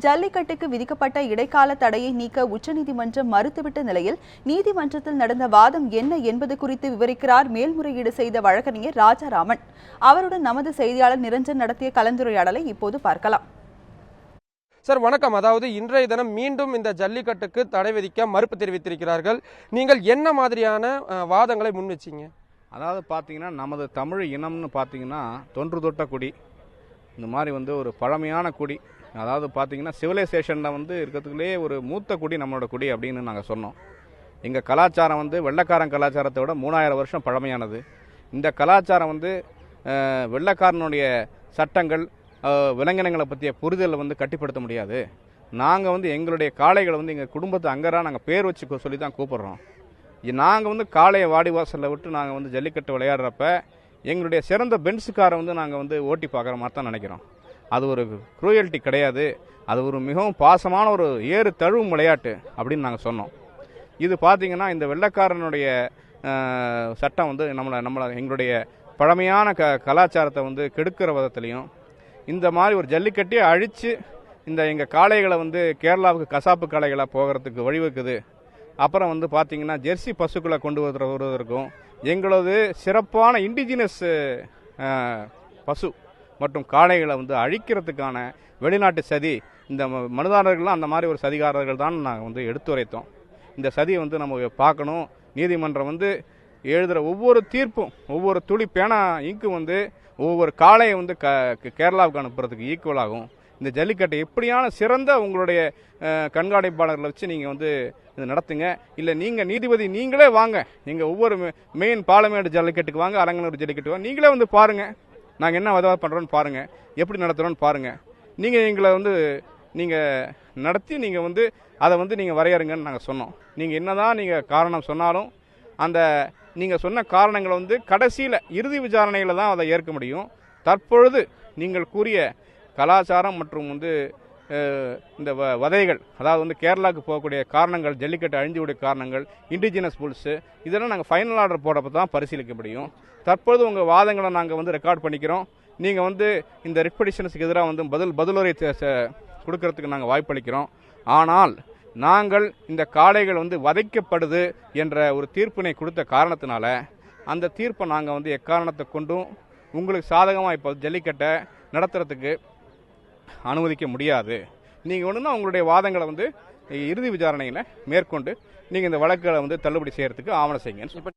ஜல்லிக்கட்டுக்கு விதிக்கப்பட்ட இடைக்கால தடையை நீக்க உச்சநீதிமன்றம் மறுத்துவிட்ட நிலையில் நீதிமன்றத்தில் நடந்த வாதம் என்ன என்பது குறித்து விவரிக்கிறார் மேல்முறையீடு செய்த வழக்கறிஞர் ராஜாராமன். அவருடன் நமது செய்தியாளர் நிரஞ்சன் நடத்திய கலந்துரையாடலை இப்போது பார்க்கலாம். சார் வணக்கம். அதாவது இன்றைய தினம் மீண்டும் இந்த ஜல்லிக்கட்டுக்கு தடை விதிக்க மறுப்பு தெரிவித்திருக்கிறார்கள். நீங்கள் என்ன மாதிரியான வாதங்களை முன்வச்சிங்க? அதாவது பார்த்தீங்கன்னா, நமது தமிழ் இனம்னு பார்த்தீங்கன்னா தொன்று தொட்ட குடி, இந்த மாதிரி ஒரு பழமையான குடி. அதாவது பார்த்தீங்கன்னா சிவிலைசேஷனில் இருக்கிறதுக்குள்ளே ஒரு மூத்த குடி நம்மளோட குடி அப்படின்னு நாங்கள் சொன்னோம். எங்கள் கலாச்சாரம் வெள்ளைக்காரன் கலாச்சாரத்தை விட 3000 வருஷம் பழமையானது. இந்த கலாச்சாரம் வெள்ளைக்காரனுடைய சட்டங்கள் விலங்கினங்களை பற்றிய புரிதலை கட்டிப்படுத்த முடியாது. நாங்கள் எங்களுடைய காளைகளை எங்கள் குடும்பத்தை அங்கராக நாங்கள் பேர் வச்சு சொல்லி தான் கூப்பிட்றோம். நாங்கள் காளையை வாடிவாசலில் விட்டு நாங்கள் ஜல்லிக்கட்டு விளையாடுறப்ப எங்களுடைய சிறந்த பென்ஸுக்காரை நாங்கள் ஓட்டி பார்க்குற மாதிரி தான் நினைக்கிறோம். அது ஒரு குரூயல்ட்டி கிடையாது. அது ஒரு மிகவும் பாசமான ஒரு ஏறு தழுவும் விளையாட்டு அப்படின்னு நாங்கள் சொன்னோம். இது பார்த்திங்கன்னா இந்த வெள்ளைக்காரனுடைய சட்டம் நம்மளை எங்களுடைய பழமையான கலாச்சாரத்தை கெடுக்கிற விதத்துலையும், இந்த மாதிரி ஒரு ஜல்லிக்கட்டியை அழித்து எங்கள் காளைகளை கேரளாவுக்கு கசாப்பு காளைகளாக போகிறதுக்கு வழிவகுக்குது. அப்புறம் பார்த்திங்கன்னா ஜெர்சி பசுக்களை கொண்டு வருவதற்கும் எங்களது சிறப்பான இண்டிஜினஸ் பசு மற்றும் காளைகளை அழிக்கிறதுக்கான வெளிநாட்டு சதி, இந்த மனுதாரர்கள்லாம் அந்த மாதிரி ஒரு சதிகாரர்கள் தான் நாங்கள் எடுத்துரைத்தோம். இந்த சதியை நம்ம பார்க்கணும். நீதிமன்றம் எழுதுகிற ஒவ்வொரு தீர்ப்பும், ஒவ்வொரு துளி பேனா இங்கும் ஒவ்வொரு காளையை கேரளாவுக்கு அனுப்புறதுக்கு ஈக்குவலாகும். இந்த ஜல்லிக்கட்டை எப்படியான சிறந்த உங்களுடைய கண்காணிப்பாளர்களை வச்சு நீங்கள் இது நடத்துங்க. இல்லை நீங்கள் நீதிபதி நீங்களே வாங்க, நீங்கள் ஒவ்வொரு மெயின் பாலமேடு ஜல்லிக்கட்டுக்கு வாங்க, அரங்கனூர் ஜல்லிக்கட்டு வாங்க, நீங்களே பாருங்கள் நாங்கள் என்ன உதவி பண்ணுறோன்னு பாருங்கள், எப்படி நடத்துகிறோன்னு பாருங்கள். நீங்கள் எங்களை நீங்கள் நடத்தி நீங்கள் அதை நீங்கள் வரையறுங்கன்னு நாங்கள் சொன்னோம். நீங்கள் என்ன தான் நீங்கள் காரணம் சொன்னாலும் அந்த நீங்கள் சொன்ன காரணங்களை கடைசியில் இறுதி விசாரணையில் தான் அதை ஏற்க முடியும். தற்பொழுது நீங்கள் கூறிய கலாச்சாரம் மற்றும் இந்த வதைகள், அதாவது கேரளாவுக்கு போகக்கூடிய காரணங்கள், ஜல்லிக்கட்டு அழிஞ்சக்கூடிய காரணங்கள், இண்டிஜினஸ் புல்ஸு, இதெல்லாம் நாங்கள் ஃபைனல் ஆர்டர் போடப்போ தான் பரிசீலிக்க முடியும். தற்பொழுது உங்கள் வாதங்களை நாங்கள் ரெக்கார்ட் பண்ணிக்கிறோம். நீங்கள் இந்த ரிட் பெட்டிஷன்ஸுக்கு எதிராக பதிலுரை கொடுக்கறதுக்கு நாங்கள் வாய்ப்பளிக்கிறோம். ஆனால் நாங்கள் இந்த காளைகள் வதைக்கப்படுது என்ற ஒரு தீர்ப்பினை கொடுத்த காரணத்தினால அந்த தீர்ப்பை நாங்கள் எக்காரணத்தை கொண்டும் உங்களுக்கு சாதகமாக இப்போ ஜல்லிக்கட்டை நடத்துறதுக்கு அனுமதிக்க முடியாது. நீங்கள் ஒன்றுனா உங்களுடைய வாதங்களை இறுதி விசாரணையில் மேற்கொண்டு நீங்கள் இந்த வழக்குகளை தள்ளுபடி செய்யறதுக்கு ஆவணம் செய்யுங்க.